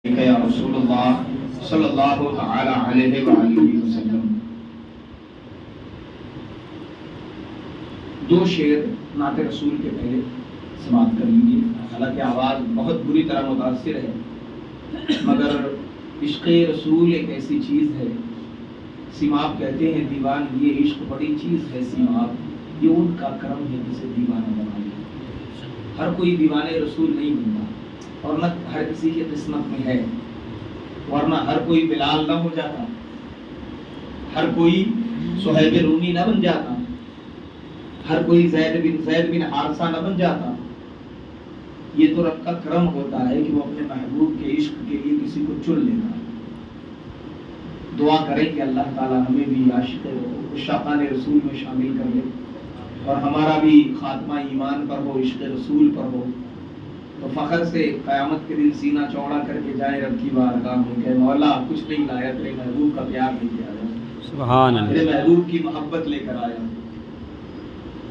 یا رسول اللہ صلی اللہ تعالی علیہ وآلہ وسلم۔ دو شعر نعت رسول کے پہلے سماعت کر لیجیے۔ حالانکہ آواز بہت بری طرح متاثر ہے، مگر عشق رسول ایک ایسی چیز ہے۔ سیماب کہتے ہیں دیوان یہ عشق بڑی چیز ہے، سیماب یہ ان کا کرم ہے جسے دیوانہ بنا لیا۔ ہر کوئی دیوانے رسول نہیں بنتا، اور نہ ہر کسی کی قسمت میں ہے، ورنہ ہر کوئی بلال نہ ہو جاتا، ہر کوئی صہیب رومی نہ بن جاتا، ہر کوئی زید بن حارثہ نہ بن جاتا۔ یہ تو رب کا کرم ہوتا ہے کہ وہ اپنے محبوب کے عشق کے لیے کسی کو چن لیتا ہے۔ دعا کریں کہ اللہ تعالی ہمیں بھی عاشقان رسول میں شامل کر لے، اور ہمارا بھی خاتمہ ایمان پر ہو، عشق رسول پر ہو، تو فخر سے قیامت کے دن سینہ چوڑا کر کے جائے رب کی بارگاہ میں کہ مولا کچھ نہیں لایا، تیرے محبوب کا پیار لے کے آیا، سبحان اللہ، تیرے محبوب کی محبت لے کر آیا۔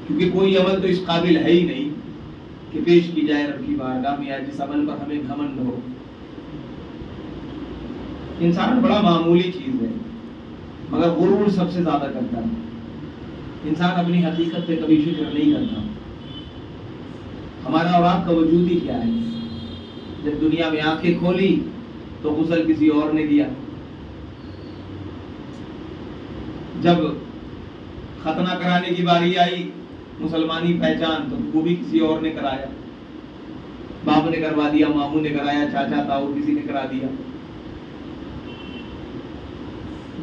کیونکہ کوئی عمل تو اس قابل ہے ہی نہیں کہ پیش کی جائے رب کی بارگاہ میں، یا جس عمل پر ہمیں گھمنڈ ہو۔ انسان بڑا معمولی چیز ہے، مگر غرور سب سے زیادہ کرتا ہے۔ انسان اپنی حقیقت پہ کبھی فکر نہیں کرتا۔ ہمارا اور آپ کا وجود ہی کیا ہے؟ جب دنیا میں آنکھیں کھولی تو غسل کسی اور نے دیا، جب ختنہ کرانے کی باری آئی مسلمانی پہچان تو وہ بھی کسی اور نے کرایا، باپ نے کروا دیا، ماموں نے کرایا، چاچا تاؤ کسی نے کرا دیا۔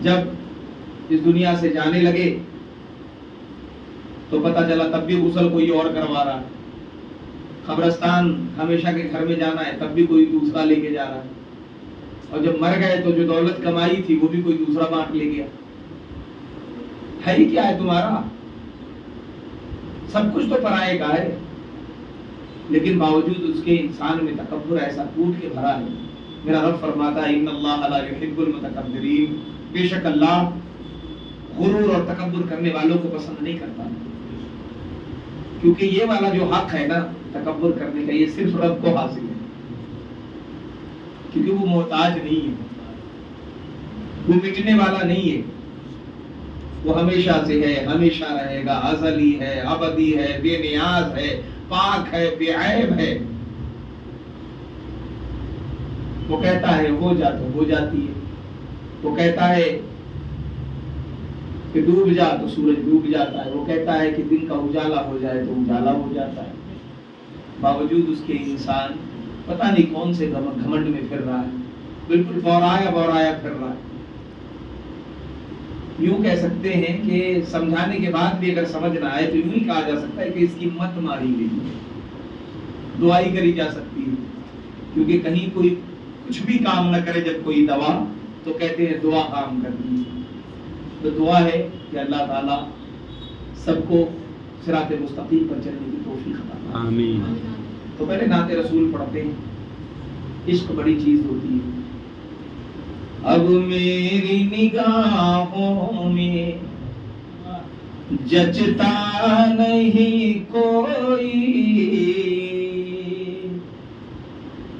جب اس دنیا سے جانے لگے تو پتہ چلا تب بھی غسل کوئی اور کروا رہا ہے۔ قبرستان ہمیشہ کے گھر میں جانا ہے، تب بھی کوئی دوسرا لے کے جا رہا ہے، اور جب مر گئے تو جو دولت کمائی تھی وہ بھی کوئی دوسرا بانٹ لے گیا۔ ہے ہی کیا ہے تمہارا؟ سب کچھ تو پرائے کا ہے، لیکن باوجود اس کے انسان میں تکبر ایسا کوٹ کے بھرا ہے۔ میرا رب فرماتا ہے ان اللہ لا یحب المتکبرین، بے شک اللہ غرور اور تکبر کرنے والوں کو پسند نہیں کرتا، کیونکہ یہ والا جو حق ہے نا تکبر کرنے کا، یہ صرف رب کو حاصل ہے، کیونکہ وہ محتاج نہیں ہے، وہ مٹنے والا نہیں ہے، وہ ہمیشہ سے ہے، ہمیشہ رہے گا، ازلی ہے، ابدی ہے، بے نیاز ہے، پاک ہے، بے عیب ہے۔ وہ کہتا ہے ہو جا تو ہو جاتی ہے، وہ کہتا ہے کہ ڈوب جا تو سورج ڈوب جاتا ہے، وہ کہتا ہے کہ دن کا اجالا ہو جائے تو اجالا ہو جاتا ہے۔ باوجود اس کے انسان پتہ نہیں کون سے گھمنڈ میں پھر رہا ہے، بالکل بورایا پھر رہا ہے۔ یوں کہہ سکتے ہیں کہ سمجھانے کے بعد بھی اگر سمجھ نہ آئے تو یوں ہی کہا جا سکتا ہے کہ اس کی مت ماری گئی، دعائی کری جا سکتی ہے، کیونکہ کہیں کوئی کچھ بھی کام نہ کرے جب کوئی دوا تو کہتے ہیں دعا کام کرتی ہے۔ تو دعا ہے کہ اللہ تعالیٰ سب کو صراط مستقیم پر چلنے کی توفیق عطا فرمائے۔ آمین۔ تو پہلے نعت رسول پڑھتے ہیں۔ عشق بڑی چیز ہوتی ہے۔ اب میری نگاہوں میں جچتا نہیں کوئی،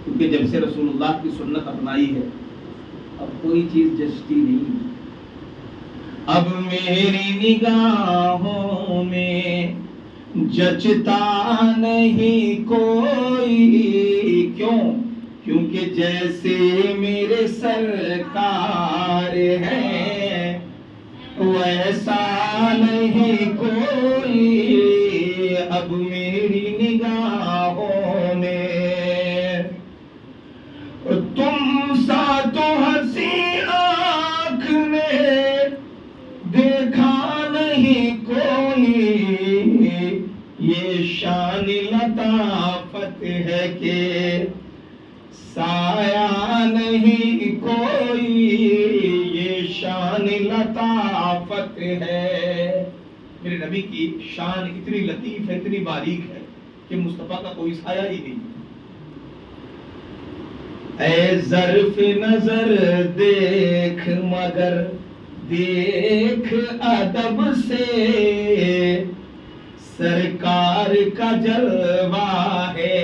کیونکہ جب سے رسول اللہ کی سنت اپنائی ہے اب کوئی چیز جچتی نہیں۔ اب میری نگاہوں میں جچتا نہیں کوئی، کیوں؟ کیونکہ جیسے میرے سرکار ہیں ویسا نہیں کوئی۔ اب میری نگاہوں میں تم سا تو ہنسی آنکھ نے دیکھا نہیں کوئی، یہ شان لطافت ہے کہ سایہ نہیں کوئی، یہ شان لطافت ہے۔ میرے نبی کی شان اتنی لطیف ہے، اتنی باریک ہے کہ مصطفیٰ کا کوئی سایہ ہی نہیں۔ اے ظرف نظر دیکھ مگر دیکھ ادب سے، سرکار کا جلوہ ہے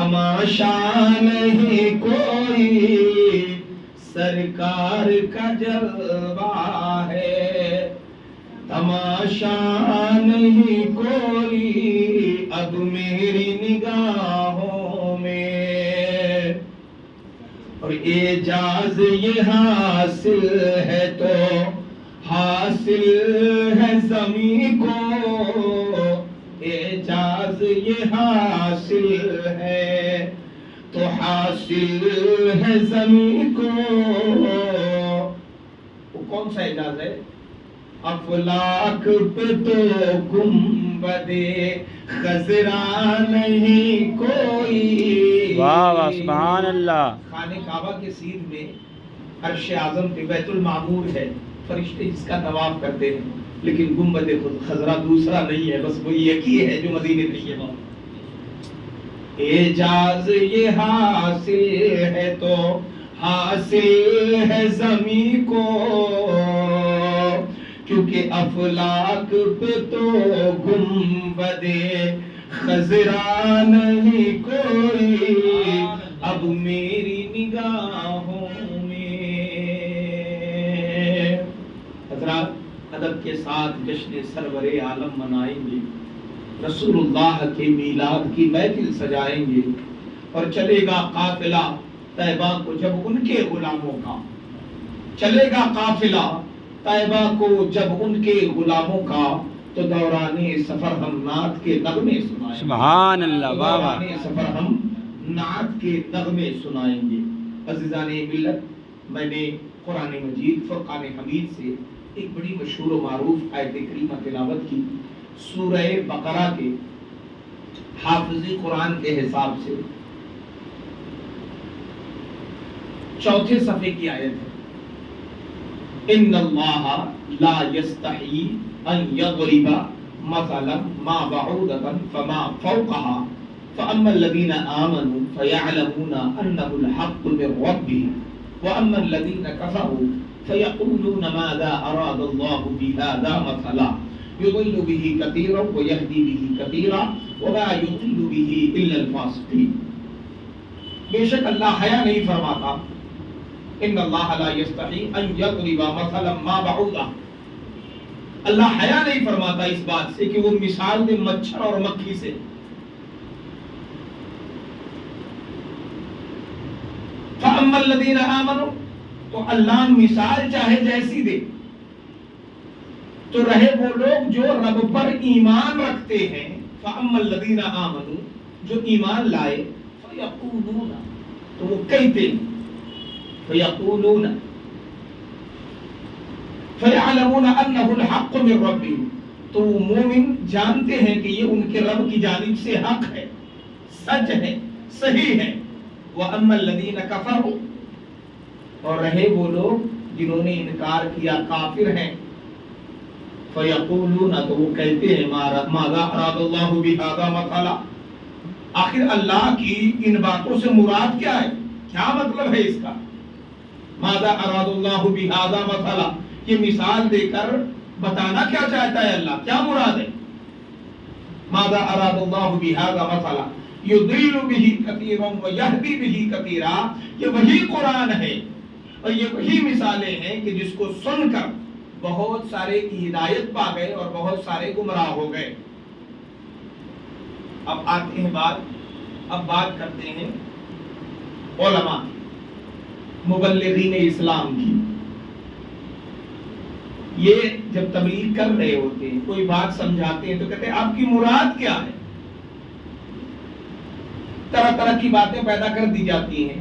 تماشا نہیں کوئی سرکار کا جلوہ ہے، تماشا نہیں کوئی اب میری نگاہوں میں، اور اعجاز یہ حاصل ہے تو حاصل ہے زمین کو، اعجاز یہ حاصل ہے تو حاصل ہے زمین کو۔ وہ کون سا اعجاز ہے؟ افلاک پہ تو گنبد خضرا نہیں کوئی۔ واہ واہ سبحان اللہ۔ خانہ کعبہ کے سیدھ میں عرش اعظم پہ بیت المعمور ہے، فرشتے جس کا طواف کرتے ہیں، لیکن گنبد خضرا دوسرا نہیں ہے، بس وہ ایک ہی ہے جو مدینے میں ہے۔ اعجاز یہ حاصل ہے تو حاصل ہے زمین کو، کیونکہ افلاک پہ تو گنبد خضرا نہیں کوئی اب میری نگاہوں میں۔ حضرات ادب کے ساتھ جشن سرور عالم منائیں گے، رسول اللہ کے میلاد کی محفل سجائیں گے، اور چلے گا قافلہ طیبہ کو جب ان کے غلاموں کا، چلے گا قافلہ طیبہ کو جب ان کے غلاموں کا، تو دوران سفر ہم نعت کے نغمے سنائیں گے۔ سبحان اللہ، واہ واہ۔ دوران سفر ہم نعت کے نغمے سنائیں گے۔ عزیزان ملت، میں نے قرآن مجید فرقان حمید سے ایک بڑی مشہور و معروف آیت کریمہ تلاوت کی، سورہ بقرہ کے حافظی قرآن کے حساب سے 4 صفحے کی آیت ہے، ان اللہ لا یستحی ان یضرب مثلا ما بعودۃ فما فوقها فاما الذین آمنوا فیعلمون انہ الحق من ربهم واما الذین کفروا فیقولون ماذا اراد اللہ بہذا مثلا یضل به کثیرا ویہدی به کثیرا وما یضل به الا الفاسقین۔ بے شک اللہ حیا نہیں فرماتا، ان اللہ لا یستحی ان یضرب مثلا ما بعودہ، اللہ حیا نہیں فرماتا اس بات سے کہ وہ مثال دے مچھر اور مکھی سے۔ فاما الذین آمنوا، تو اللہ مثال چاہے جیسی دے، تو رہے وہ لوگ جو رب پر ایمان رکھتے ہیں، فاما الذین آمنوا، جو ایمان لائے، فیقولون، تو وہ کہتے ہیں، فیقولون فیعلمون انہ الحق من ربهم، تو وہ مومن جانتے ہیں کہ یہ ان کے رب کی جانب سے حق ہے، سچ ہے، صحیح ہے۔ وَأَمَّا الَّذِينَ كَفَرُوا، اور رہے وہ لوگ جنہوں نے انکار کیا، کافر ہیں، فَيَقُولُونَ، تو وہ کہتے ہیں مَاذَا أَرَادَ اللَّهُ بِهَذَا مَثَلًا، آخر اللہ کی ان باتوں سے مراد کیا ہے، کیا مطلب ہے اس کا؟ مَاذَا أَرَادَ اللَّهُ بِهَذَا مَثَلًا، یہ مثال دے کر بتانا کیا چاہتا ہے اللہ، کیا مراد ہے؟ مَاذَا أَرَادَ اللَّهُ بِهَذَا مَثَلًا يُضِلُّ بِهِ كَثِيرًا وَيَهْدِي بِهِ كَثِيرًا، یہ وہی قرآن ہے اور یہ وہی مثالیں ہیں کہ جس کو سن کر بہت سارے کی ہدایت پا گئے اور بہت سارے گمراہ ہو گئے۔ اب آتے ہیں اب بات کرتے ہیں علماء مبلغین اسلام کی۔ یہ جب تبلیغ کر رہے ہوتے ہیں، کوئی بات سمجھاتے ہیں، تو کہتے ہیں آپ کی مراد کیا ہے؟ طرح طرح کی باتیں پیدا کر دی جاتی ہیں،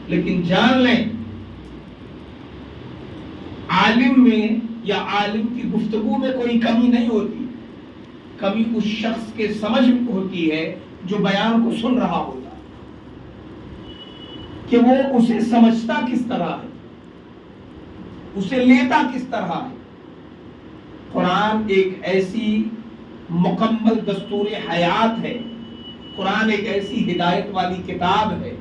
لیکن جان لیں عالم میں یا عالم کی گفتگو میں کوئی کمی نہیں ہوتی، کمی اس شخص کے سمجھ میں ہوتی ہے جو بیان کو سن رہا ہوتا، کہ وہ اسے سمجھتا کس طرح ہے، اسے لیتا کس طرح ہے۔ قرآن ایک ایسی مکمل دستور حیات ہے، قرآن ایک ایسی ہدایت والی کتاب ہے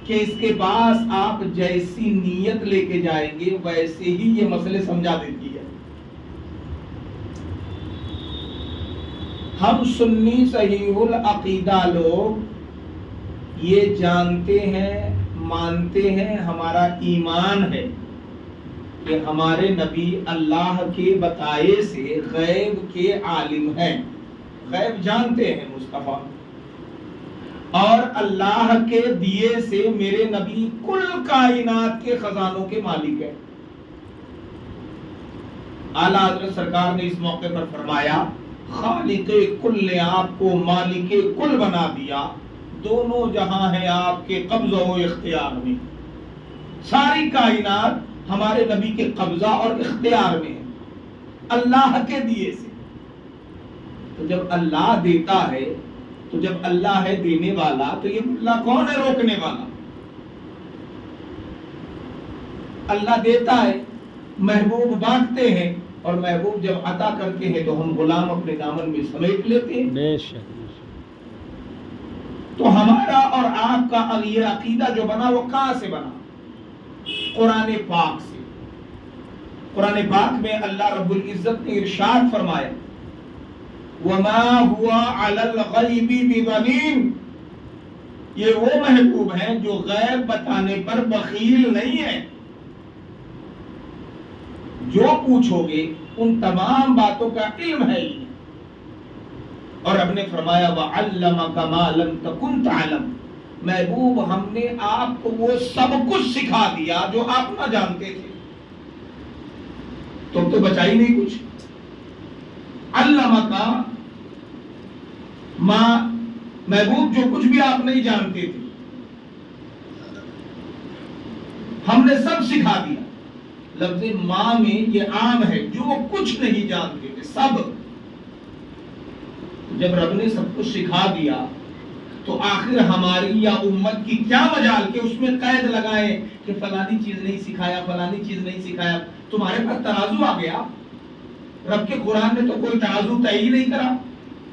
کہ اس کے پاس آپ جیسی نیت لے کے جائیں گے ویسے ہی یہ مسئلے سمجھا دیتی ہے۔ ہم سنی صحیح العقیدہ لوگ یہ جانتے ہیں، مانتے ہیں، ہمارا ایمان ہے کہ ہمارے نبی اللہ کے بتائے سے غیب کے عالم ہیں، غیب جانتے ہیں مصطفیٰ، اور اللہ کے دیے سے میرے نبی کل کائنات کے خزانوں کے مالک ہیں۔ اعلیٰ حضرت سرکار نے اس موقع پر فرمایا خالق کل نے آپ کو مالک کل بنا دیا، دونوں جہاں ہیں آپ کے قبضہ و اختیار میں، ساری کائنات ہمارے نبی کے قبضہ اور اختیار میں ہے اللہ کے دیے سے۔ تو جب اللہ دیتا ہے، تو جب اللہ ہے دینے والا، تو یہ اللہ کون ہے روکنے والا؟ اللہ دیتا ہے، محبوب بانٹتے ہیں، اور محبوب جب عطا کرتے ہیں تو ہم غلام اپنے دامن میں سمیٹ لیتے ہیں۔ بے شک۔ تو ہمارا اور آپ کا یہ عقیدہ جو بنا وہ کہاں سے بنا؟ قرآن پاک سے۔ قرآن پاک میں اللہ رب العزت نے ارشاد فرمایا وَمَا هُوَ عَلَى الْغَيْبِ بِضَنِينٍ، یہ وہ محبوب ہیں جو غیب بتانے پر بخیل نہیں ہے، جو پوچھو گے ان تمام باتوں کا علم ہے ہی۔ اور اب نے فرمایا وَعَلَّمَكَ مَا لَمْ تَكُنْ تَعْلَمْ، محبوب ہم نے آپ کو وہ سب کچھ سکھا دیا جو آپ نہ جانتے تھے، تم تو بچائی نہیں کچھ۔ علمک ما، محبوب جو کچھ بھی آپ نہیں جانتے تھے ہم نے سب سکھا دیا۔ لفظ ماں میں یہ عام ہے، جو کچھ نہیں جانتے تھے سب۔ جب رب نے سب کچھ سکھا دیا تو آخر ہماری یا امت کی کیا مجال کہ اس میں قید لگائیں کہ فلانی چیز نہیں سکھایا، فلانی چیز نہیں سکھایا۔ تمہارے پاس ترازو آ گیا، رب کے قرآن نے تو کوئی ترازو طے ہی نہیں کرا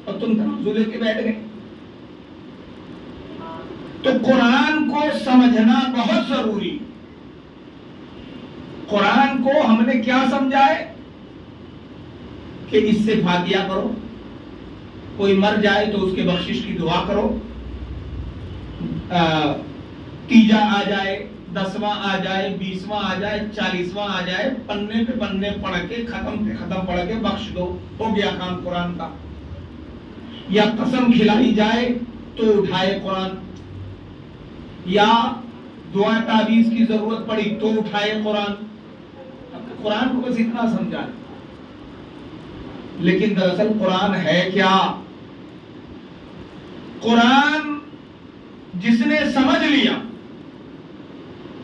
اور تم ترازو لے کے بیٹھ گئے۔ تو قرآن کو سمجھنا بہت ضروری۔ قرآن کو ہم نے کیا سمجھا ہے کہ اس سے فاتحہ کرو، کوئی مر جائے تو اس کے بخشش کی دعا کرو، تیجا آ جائے، 10واں آ جائے، 20واں آ جائے، 40واں آ جائے، پنے پہ پنے پڑھ کے ختم پہ ختم پڑھ کے بخش دو، ہو گیا کام قرآن کا۔ یا قسم کھلائی جائے تو اٹھائے قرآن، یا دعا تعویذ کی ضرورت پڑی تو اٹھائے قرآن۔ قرآن کو بس اتنا سمجھا، لیکن دراصل قرآن ہے کیا؟ قرآن جس نے سمجھ لیا،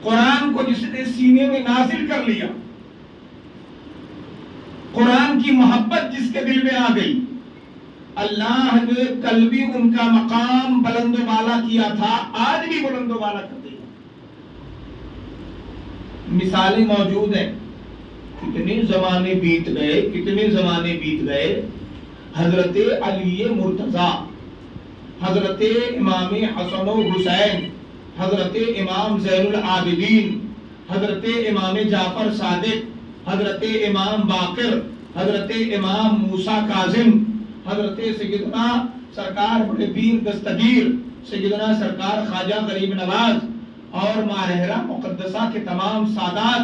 قرآن کو جس نے سینے میں نازل کر لیا، قرآن کی محبت جس کے دل میں آ گئی، اللہ نے کل بھی ان کا مقام بلند و بالا کیا تھا، آج بھی بلند و بالا کر دیا۔ مثالیں موجود ہیں، کتنے زمانے بیت گئے، کتنے زمانے بیت گئے۔ حضرت علی مرتضی، حضرت امام حسن و حسین، حضرت امام زین العابدین، حضرت امام جعفر صادق، حضرت امام باقر، حضرت امام موسیٰ کاظم، حضرت سیدنا سرکار بڑے پیر دستگیر سیدنا سرکار خواجہ غریب نواز، اور ماہرہ مقدسہ کے تمام سادات،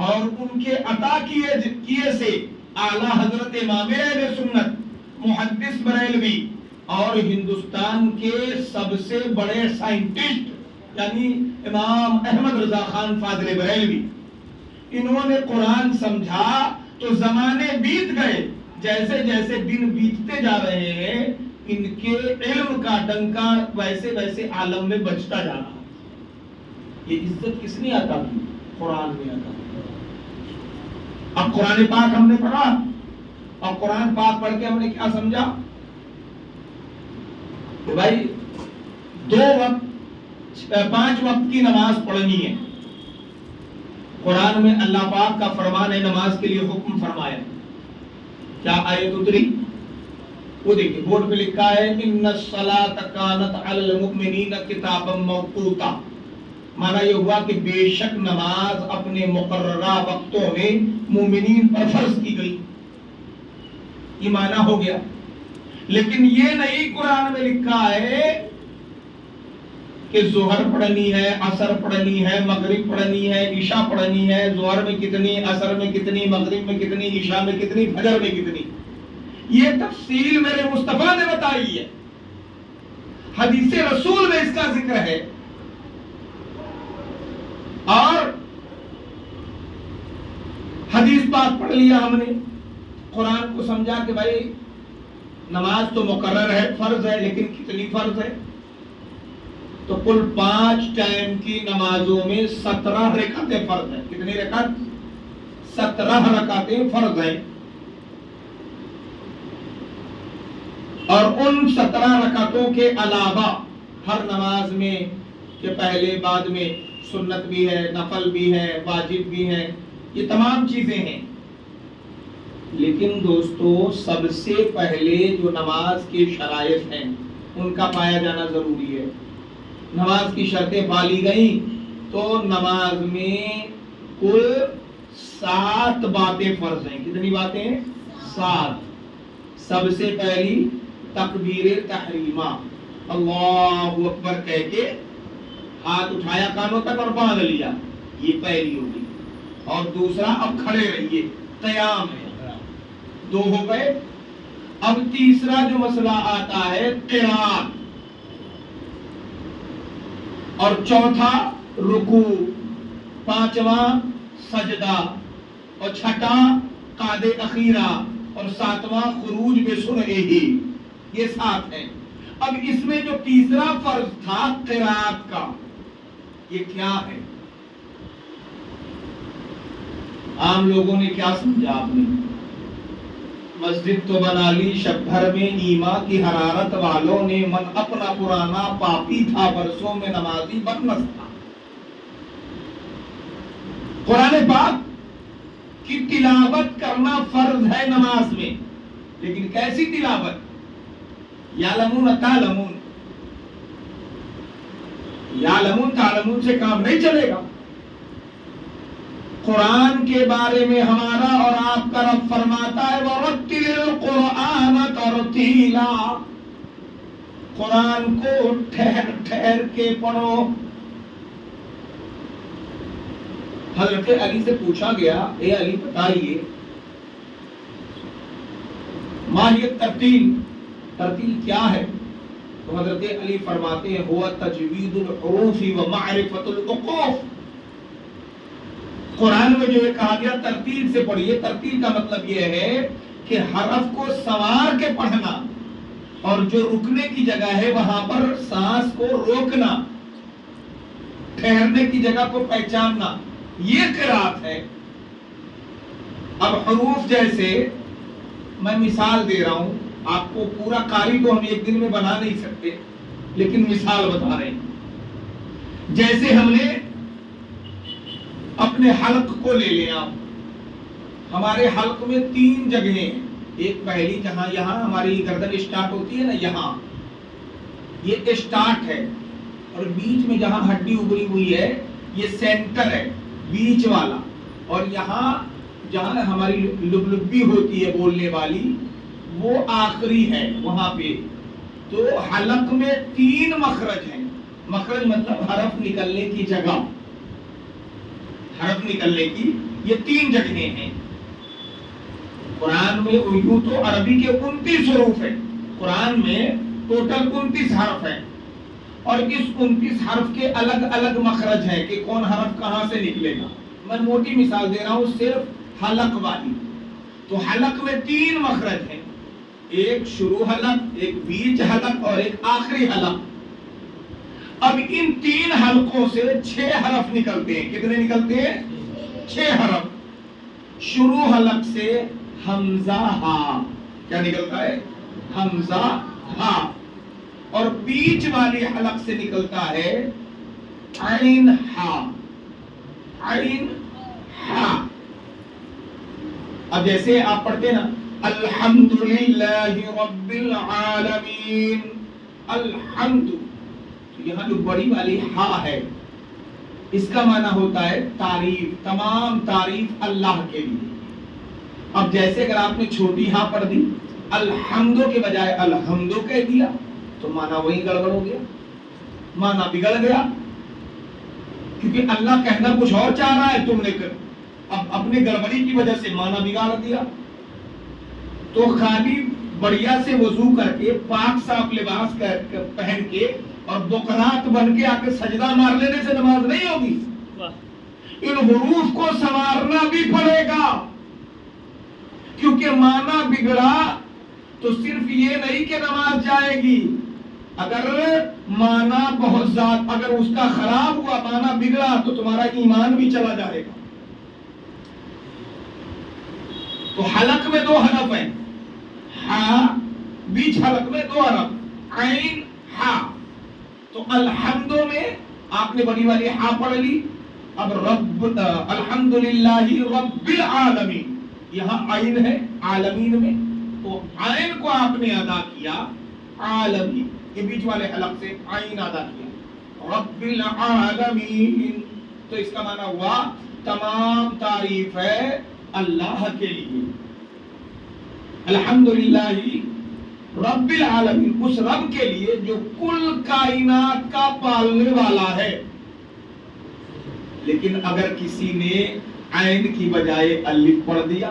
اور ان کے عطا کیے سے اعلیٰ حضرت امام اہل سنت محدث بریلوی، اور ہندوستان کے سب سے بڑے سائنٹسٹ یعنی امام احمد رضا خان فاضل بریلوی، انہوں نے قرآن سمجھا تو زمانے بیت گئے، جیسے جیسے دن بیتتے جا رہے ہیں ان کے علم کا ڈنکا ویسے ویسے عالم میں بچتا جا رہا۔ یہ عزت کس نے عطا کی؟ قرآن نے عطا کی۔ اب قرآن پاک ہم نے پڑھا، اور قرآن پاک پڑھ کے ہم نے کیا سمجھا کہ بھائی 5 وقت کی نماز پڑھنی ہے۔ قرآن میں اللہ پاک کا فرمان ہے، نماز کے لیے حکم فرمایا۔ کیا آیت اتری؟ وہ دیکھیں بورڈ پہ لکھا ہے ان الصلاۃ کانت علی المؤمنین کتابا موقوتا، معنی یہ ہوا کہ بے شک نماز اپنے مقررہ وقتوں میں مومنین پر فرض کی گئی، یہ معنی ہو گیا۔ لیکن یہ نہیں قرآن میں لکھا ہے کہ ظہر پڑھنی ہے، عصر پڑھنی ہے، مغرب پڑھنی ہے، عشاء پڑھنی ہے، ظہر میں کتنی، عصر میں کتنی، مغرب میں کتنی، عشاء میں کتنی، فجر میں کتنی، یہ تفصیل میرے مصطفیٰ نے بتائی ہے، حدیث رسول میں اس کا ذکر ہے۔ اور حدیث پاک پڑھ لیا ہم نے، قرآن کو سمجھا کہ بھائی نماز تو مقرر ہے، فرض ہے، لیکن کتنی فرض ہے؟ تو کل 5 ٹائم کی نمازوں میں 17 رکعتیں فرض ہیں۔ کتنی رکعت؟ 17 رکعتیں فرض ہیں، اور ان 17 رکعتوں کے علاوہ ہر نماز میں کہ پہلے بعد میں سنت بھی ہے، نفل بھی ہے، واجب بھی ہے، یہ تمام چیزیں ہیں۔ لیکن دوستو سب سے پہلے جو نماز کی شرائط ہیں ان کا پایا جانا ضروری ہے۔ نماز کی شرطیں پالی گئیں تو نماز میں کل 7 باتیں فرض ہیں۔ کتنی باتیں؟ 7۔ سب سے پہلی تکبیر تحریمہ، اللہ اکبر کہہ کے ہاتھ اٹھایا کانوں تک اور باندھ لیا، یہ پہلی ہوگی۔ اور دوسرا اب کھڑے رہیے، قیام ہے، 2 ہو گئے۔ اب تیسرا جو مسئلہ آتا ہے قرات، اور چوتھا رکوع، 5واں سجدہ، اور 6واں قعدہ اخیرہ، اور 7واں خروج بسرعہ، یہ 7 ہیں۔ اب اس میں جو تیسرا فرض تھا قرات کا، یہ کیا ہے؟ عام لوگوں نے کیا سمجھا؟ آپ نے مسجد تو بنا لی شب بھر میں، ایمان کی حرارت والوں نے، من اپنا پرانا پاپی تھا، برسوں میں نمازی بدمست تھا۔ قرآن پاک کی تلاوت کرنا فرض ہے نماز میں، لیکن کیسی تلاوت؟ یعلمون تعلمون، یعلمون تعلمون سے کام نہیں چلے گا۔ قرآن کے بارے میں ہمارا اور آپ کا رب فرماتا ہے وَرَتِّلِ الْقُرْآنَ تَرْتِيلًا، قرآن کو ٹھہر ٹھہر کے پڑھو۔ حضرت علی سے پوچھا گیا، اے علی بتائیے ماہیت ترتیل، ترتیل کیا ہے؟ تو حضرت علی فرماتے ہیں ہوا تجوید الحروف و معرفت الوقوف۔ قرآن میں جو یہ کہا گیا ترتیل سے پڑھیے، ترتیل کا مطلب یہ ہے کہ حرف کو سنوار کے پڑھنا، اور جو رکنے کی جگہ ہے وہاں پر سانس کو روکنا، ٹھہرنے کی جگہ کو پہچاننا، یہ قرات ہے۔ اب حروف جیسے میں مثال دے رہا ہوں آپ کو، پورا قاری کو ہم ایک دن میں بنا نہیں سکتے، لیکن مثال بتا رہے ہیں۔ جیسے ہم نے اپنے حلق کو لے لیا، ہمارے حلق میں 3 جگہیں ہیں، ایک پہلی جہاں یہاں ہماری گردن اسٹارٹ ہوتی ہے نا، یہاں یہ اسٹارٹ ہے، اور بیچ میں جہاں ہڈی ابری ہوئی ہے یہ سینٹر ہے، بیچ والا، اور یہاں جہاں ہماری لبلبی ہوتی ہے بولنے والی وہ آخری ہے وہاں پہ۔ تو حلق میں 3 مخرج ہیں، مخرج مطلب حرف نکلنے کی جگہ، حرف نکلنے کی یہ 3 جگہیں ہیں۔ قرآن میں یوں تو عربی کے 29 حروف ہیں، قرآن میں ٹوٹل 29 حرف ہیں، اور اس 29 حرف کے الگ الگ مخرج ہیں کہ کون حرف کہاں سے نکلے گا۔ میں موٹی مثال دے رہا ہوں صرف حلق والی۔ تو حلق میں 3 مخرج ہیں، ایک شروع حلق، ایک بیچ حلق، اور ایک آخری حلق۔ اب ان 3 حلقوں سے 6 حرف نکلتے ہیں۔ کتنے نکلتے ہیں؟ 6 حرف۔ شروع حلق سے حمزہ ہا، کیا نکلتا ہے؟ حمزہ ہا، اور بیچ والی حلق سے نکلتا ہے عین ہا، عین ہا۔ اب جیسے آپ پڑھتے نا الحمدللہ رب العالمین، الحمد، یہاں جو بڑی والی ہا ہے اس کا معنی ہوتا ہے تعریف، تمام تعریف اللہ کے لیے۔ اب جیسے اگر آپ نے چھوٹی ہا پڑھ دی، الحمدو کے بجائے الحمدو کہہ دیا، تو معنی وہی گڑبڑ ہو گیا۔ معنی بگڑ گیا، کیونکہ اللہ کہنا کچھ اور چاہ رہا ہے، تم نے اب اپنے گڑبڑی کی وجہ سے معنی بگاڑ دیا۔ تو خالی بڑھیا سے وضو کر کے پاک صاف لباس پہن کے اور بقرات بن کے آ کے سجدہ مار لینے سے نماز نہیں ہوگی، ان حروف کو سنوارنا بھی پڑے گا، کیونکہ معنی بگڑا تو صرف یہ نہیں کہ نماز جائے گی، اگر معنی بہت زیادہ، اگر اس کا خراب ہوا، معنی بگڑا، تو تمہارا ایمان بھی چلا جائے گا۔ تو حلق میں 2 حرف ہیں، ہا، بیچ حلق میں 2 حرف، عین ہا۔ تو الحمد میں آپ نے بڑی والی ہا پڑھ لی، اب رب الحمدللہ رب العالمین، یہاں عین ہے عالمین میں، تو عین کو آپ نے ادا کیا عالمین، یہ بیچ والے حلق سے عین ادا کیا رب العالمین، تو اس کا معنی ہوا تمام تعریف ہے اللہ کے لیے، الحمدللہ رب العالمین، اس رب کے لیے جو کل کائنات کا پالنے والا ہے۔ لیکن اگر کسی نے عین کی بجائے الف پڑھ دیا،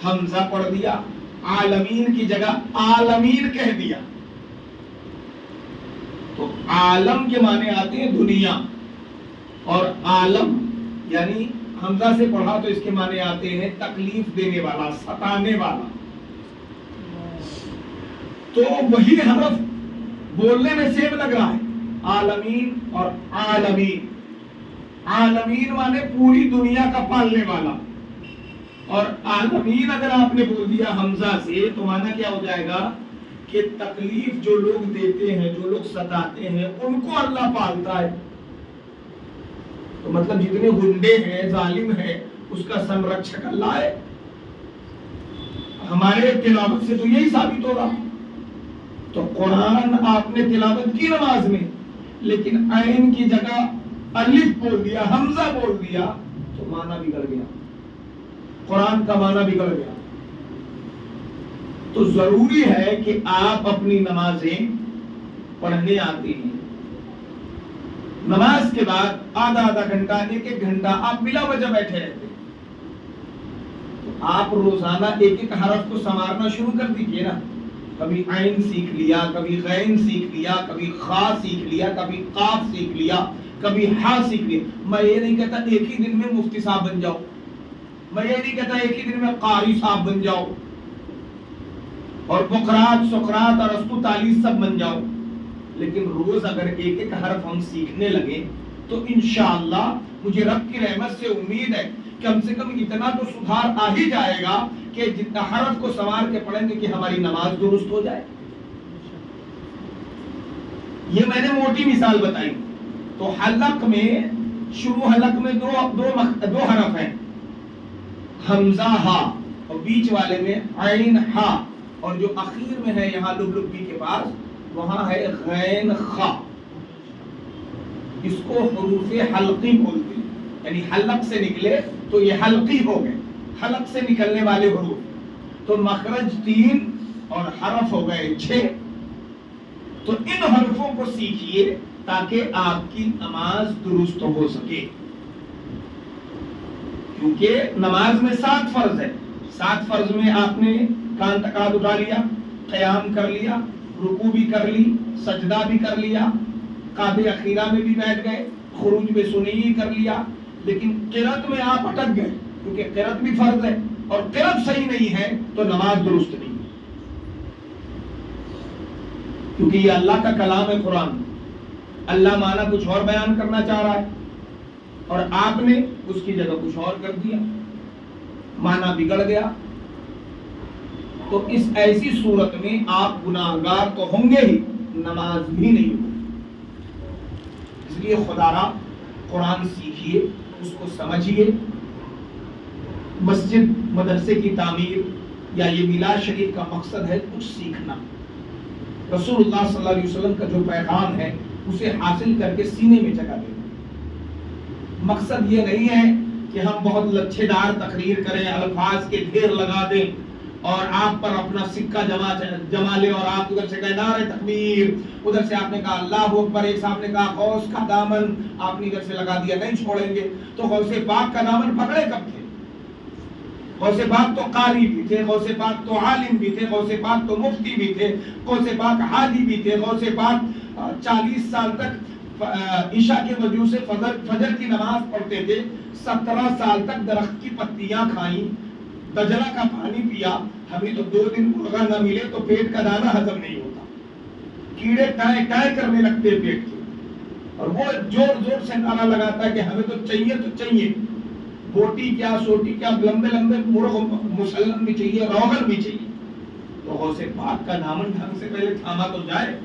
حمزہ پڑھ دیا، عالمین کی جگہ عالمین کہہ دیا، تو عالم کے معنی آتے ہیں دنیا، اور عالم یعنی حمزہ سے پڑھا تو اس کے معنی آتے ہیں تکلیف دینے والا، ستانے والا۔ تو وہی حرف بولنے میں سیم لگ رہا ہے، عالمین اور عالمین۔ عالمین مانے پوری دنیا کا پالنے والا، اور عالمین اگر آپ نے بول دیا حمزہ سے تو معنی کیا ہو جائے گا کہ تکلیف جو لوگ دیتے ہیں، جو لوگ ستاتے ہیں، ان کو اللہ پالتا ہے۔ تو مطلب جتنے گنڈے ہیں، ظالم ہیں، اس کا سنرکشک اللہ ہے۔ ہمارے تلاوت سے تو یہی ثابت ہوگا۔ تو قرآن آپ نے تلاوت کی نماز میں، لیکن عین کی جگہ الف بول دیا، حمزہ بول دیا، تو معنی بگڑ گیا، قرآن کا معنی بگڑ گیا۔ تو ضروری ہے کہ آپ اپنی نمازیں پڑھنے آتے ہیں، نماز کے بعد آدھا گھنٹہ، 1 گھنٹہ آپ بلا وجہ بیٹھے رہتے ہیں، تو آپ روزانہ 1 حرف کو سنوارنا شروع کر دیجئے نا۔ کبھی عین سیکھ لیا، کبھی غین سیکھ لیا، کبھی خا سیکھ لیا، کبھی قاف سیکھ لیا، کبھی ہا سیکھ لیا۔ میں یہ نہیں کہتا ایک ہی دن میں مفتی صاحب بن جاؤ، میں یہ نہیں کہتا ایک ہی دن میں قاری صاحب بن جاؤ اور بقرات، سقراط اور ارسطو طالیس سب بن جاؤ، لیکن روز اگر 1 حرف ہم سیکھنے لگے تو انشاءاللہ مجھے رب کی رحمت سے امید ہے کم سے کم اتنا تو سدھار آ ہی جائے گا کہ جتنا حرف کو سنوار کے پڑھیں گے کہ ہماری نماز درست ہو جائے۔ یہ میں نے موٹی مثال بتائی۔ تو حلق میں، شروع حلق میں دو حرف ہیں، حمزہ ہا، اور بیچ والے میں عین ہا، اور جو اخیر میں ہے یہاں لبلبی کے پاس وہاں ہے غین خا۔ اس کو حروف حلقی بولتے ہیں، یعنی حلق سے نکلے تو یہ حلقی ہو گئے، حلق سے نکلنے والے حروف۔ تو مخرج 3 اور حرف ہو گئے 6۔ تو ان حرفوں کو سیکھیے تاکہ آپ کی نماز درست ہو سکے، کیونکہ نماز میں 7 فرض ہے۔ 7 فرض میں آپ نے کان تکاد اٹھا لیا، قیام کر لیا، رکوع بھی کر لی، سجدہ بھی کر لیا، قعدے اخیرہ میں بھی بیٹھ گئے، خروج میں سنی کر لیا، لیکن قرأت میں آپ اٹک گئے، کیونکہ قرأت بھی فرض ہے، اور قرأت صحیح نہیں ہے تو نماز درست نہیں ہے، کیونکہ یہ اللہ کا کلام ہے قرآن، اللہ معنی کچھ اور بیان کرنا چاہ رہا ہے اور آپ نے اس کی جگہ کچھ اور کر دیا، معنی بگڑ گیا۔ تو اس ایسی صورت میں آپ گناہگار تو ہوں گے ہی، نماز بھی نہیں ہوگی۔ اس لیے خدا را قرآن سیکھیے، اس کو سمجھیے۔ مسجد مدرسے کی تعمیر یا یہ میلاد شریف کا مقصد ہے کچھ سیکھنا، رسول اللہ صلی اللہ علیہ وسلم کا جو پیغام ہے اسے حاصل کر کے سینے میں جگہ دینا۔ مقصد یہ نہیں ہے کہ ہم بہت لچھے دار تقریر کریں، الفاظ کے ڈھیر لگا دیں اور آپ پر اپنا سکہ جما لے اور آپ ادھر سے کہے نعرہ تکبیر، ادھر سے آپ نے کہا اللہ اکبر، ایک صاحب نے کہا غوث کا دامن آپ نے ادھر سے لگا دیا، نہیں چھوڑیں گے، تو غوث پاک کا دامن پکڑے کب تھے؟ غوث پاک تو قاری بھی تھے، غوث پاک تو عالم بھی تھے، غوث پاک تو مفتی بھی تھے، غوث پاک حاجی بھی تھے، غوث پاک 40 سال تک عشاء کے وجہ سے فجر کی نماز پڑھتے تھے، 17 سال تک درخت کی پتیاں کھائیں، دجلہ کا پانی پیا، ہمیں تو 2 دن مرغا نہ ملے تو پیٹ کا دانہ ہضم نہیں ہوتا، کیڑے ٹائے ٹائے کرنے لگتے پیٹ کے، اور وہ زور زور سے نعرہ لگاتا ہے کہ ہمیں تو چاہیے، بوٹی کیا سوٹی کیا، لمبے لمبے مرغ مسلم بھی چاہیے، روغن بھی چاہیے۔ تو غوث پاک کا دامن ڈھنگ سے پہلے تھاما تو جائے۔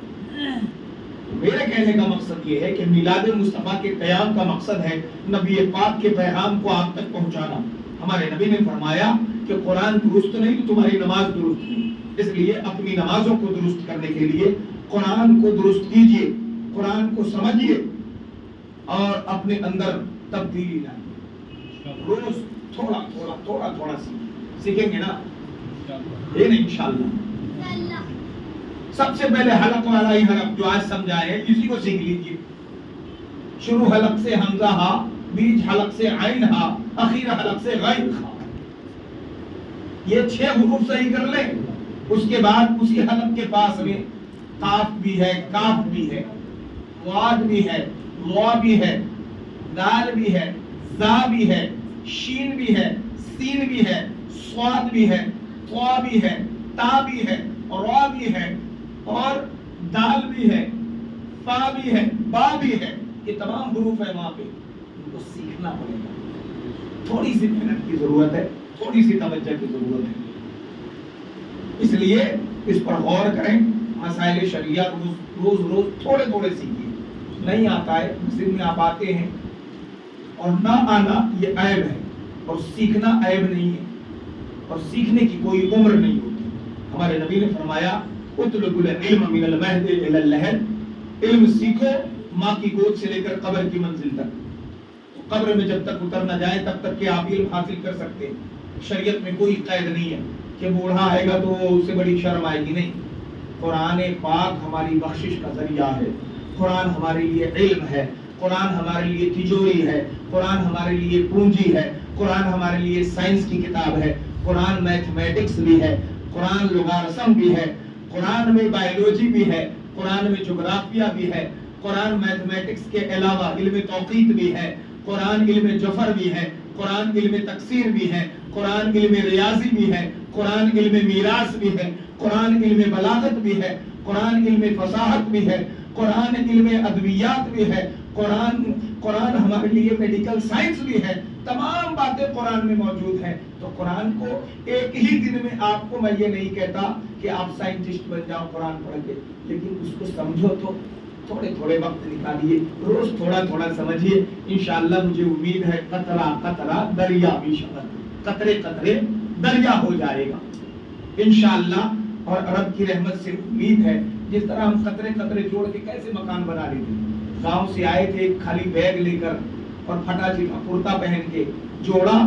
میرے کہنے کا مقصد یہ ہے کہ میلاد مصطفیٰ کے قیام کا مقصد ہے نبی پاک کے پیغام کو آپ تک پہنچانا۔ ہمارے نبی نے فرمایا کہ قرآن درست نہیں تو تمہاری نماز درست نہیں، اس لیے اپنی نمازوں کو درست کرنے کے لیے قرآن کو درست کیجئے، قرآن کو سمجھیے اور اپنے اندر تبدیلی لائیں۔ روز تھوڑا سیکھیں گے نا، یہ نہیں انشاءاللہ۔ سب سے پہلے حلق والا ہی حلق جو آج سمجھائے ہیں اسی کو سیکھ لیجئے۔ شروع حلق سے حمزہ ہا، بیچ حلق سے عین ہا، اخیر حلق سے غین ہا، یہ 6 حروف صحیح کر لیں۔ اس کے بعد اسی حلق کے پاس میں قاف بھی ہے، کاف بھی ہے، واد بھی ہے، وا بھی ہے، دال بھی ہے، زا بھی ہے، شین بھی ہے، سین بھی ہے، صاد بھی ہے، طا بھی ہے، تا بھی ہے، را بھی ہے، اور دال بھی ہے، فا بھی ہے، با بھی ہے، یہ تمام حروف ہے وہاں پہ، ان کو سیکھنا پڑے گا۔ تھوڑی سی محنت کی ضرورت ہے، تھوڑی سی توجہ کی ضرورت ہے، اس لیے اس پر غور کریں۔ مسائل شریعت روز تھوڑے سیکھیے، نہیں آتا ہے مسجد میں آپ آتے ہیں اور نہ آنا یہ عیب ہے، اور سیکھنا عیب نہیں ہے، اور سیکھنے کی کوئی عمر نہیں ہوتی۔ ہمارے نبی نے فرمایا اطلبوا العلم من المہد الی اللحد، علم سیکھو ماں کی گود سے لے کر قبر کی منزل تک، تو قبر میں جب تک اتر نہ جائیں تب تک کہ آپ علم حاصل کر سکتے ہیں۔ شریعت میں کوئی قید نہیں ہے کہ بوڑھا آئے گا تو اس سے بڑی شرم آئے گی، نہیں۔ قرآن پاک ہماری بخشش کا ذریعہ ہے، قرآن ہمارے لیے علم ہے، قرآن ہمارے لیے تجوری ہے، قرآن ہمارے لیے پونجی ہے، قرآن ہمارے لیے سائنس کی کتاب ہے، قرآن میتھمیٹکس بھی ہے، قرآن لغارسم بھی ہے، قرآن میں بائیولوجی بھی ہے، قرآن میں جغرافیہ بھی ہے، قرآن میتھمیٹکس کے علاوہ علم توقیت بھی ہے، قرآن علم جفر بھی ہے، قرآن علم تکسیر بھی ہے، قرآن علم ریاضی بھی ہے، قرآن علم میراث بھی ہے، قرآن علم بلاغت بھی ہے، قرآن علم فصاحت بھی ہے، قرآن علم ادویات بھی ہے، قرآن ہمارے لیے میڈیکل سائنس بھی ہے، تمام باتیں قرآن میں موجود ہیں۔ تو قرآن کو ایک ہی دن میں آپ کو میں یہ نہیں کہتا کہ آپ سائنٹسٹ بن جاؤ قرآن پڑھ کے، لیکن اس کو سمجھو تو تھوڑے وقت نکالیے، روز تھوڑا سمجھیے، انشاءاللہ مجھے امید ہے قطرہ قطرہ دریا بھی شود، قطرے دریا ہو جائے گا انشاءاللہ۔ اور رب کی رحمت سے امید ہے جس طرح ہم قطرے جوڑ کے کیسے مکان بنا لیتے ہیں، گاؤں سے آئے تھے خالی بیگ لے کر اور پھٹا چٹا کرتا پہن کے جوڑا،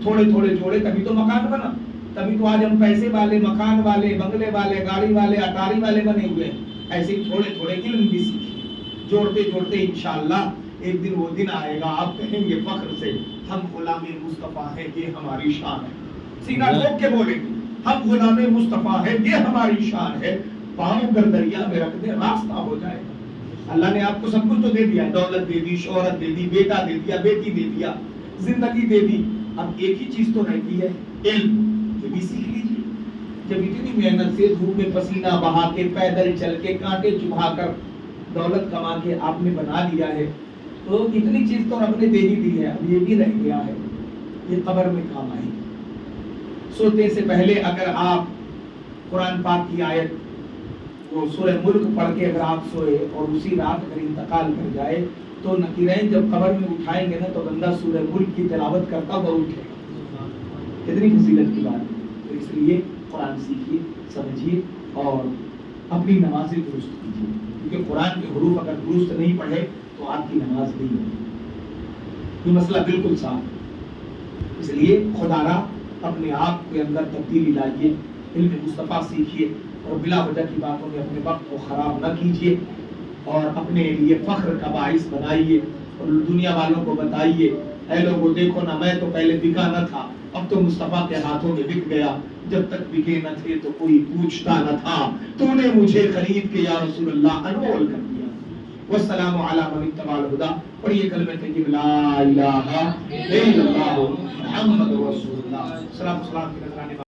تھوڑے جوڑے تبھی تو مکان بنا، تبھی تو آج ہم پیسے والے، مکان والے، بنگلے والے، گاڑی والے، اٹاری والے بنے ہوئے ہیں۔ ایسے ہی تھوڑے علم بھی سیکھیے، جوڑتے انشاءاللہ ایک دن وہ دن آئے گا آپ کہیں گے فخر سے ہم غلام مصطفیٰ ہیں، یہ ہماری شان ہے، سینہ ٹھوک کے بولیں گے ہم غلام مصطفیٰ ہیں، یہ ہماری شان ہے، پاؤں گر دریا میں رکھ دے راستہ ہو جائے گا۔ اللہ نے آپ کو سب کچھ تو دے دیا، دولت دے دی، شہرت دے دی، بیٹا دے دیا، بیٹی دے دیا، زندگی دے دی، اب ایک ہی چیز تو رہتی ہے علم، یہ بھی سیکھ لیجیے۔ جب اتنی محنت سے دھوپ میں پسینہ بہا کے، پیدل چل کے، کانٹے چبھا کر دولت کما کے آپ نے بنا لیا ہے، تو اتنی چیز تو رب نے دے ہی دی ہے، اب یہ بھی رہ گیا ہے، یہ قبر میں کام آئے گی۔ سوتے سے پہلے اگر آپ قرآن پاک کی آیت وہ سورہ ملک پڑھ کے اگر آپ سوئے اور اسی رات اگر انتقال کر جائے تو نکیرین جب قبر میں اٹھائیں گے نا تو بندہ سورہ ملک کی تلاوت کرتا ہوا اٹھے گا، کتنی فضیلت کی بات ہے۔ تو اس لیے قرآن سیکھیے، سمجھیے اور اپنی نمازیں درست کیجیے، کیونکہ قرآن کے حروف اگر درست نہیں پڑھے تو آپ کی نماز نہیں ہوگی، یہ مسئلہ بالکل صاف ہے۔ اس لیے خدا را اپنے آپ کے اندر تبدیلی لائیے، علم مصطفیٰ سیکھیے اور بلا وجہ کی باتوں میں اپنے وقت کو خراب نہ کیجیے اور اپنے لیے فخر کا باعث بنائیے اور دنیا والوں کو بتائیے، اے لوگوں دیکھو نا، میں تو پہلے بکا نہ تھا، اب تو مصطفیٰ کے ہاتھوں میں بک گیا، جب تک بکے نہ تھے تو کوئی پوچھتا نہ تھا، تو نے مجھے خرید کے یا رسول اللہ انمول کر دیا۔ والسلام علی من اتبع الہدی، اور یہ کلمہ طیب لا الہ الا اللہ محمد رسول اللہ، سلام کی نذرانہ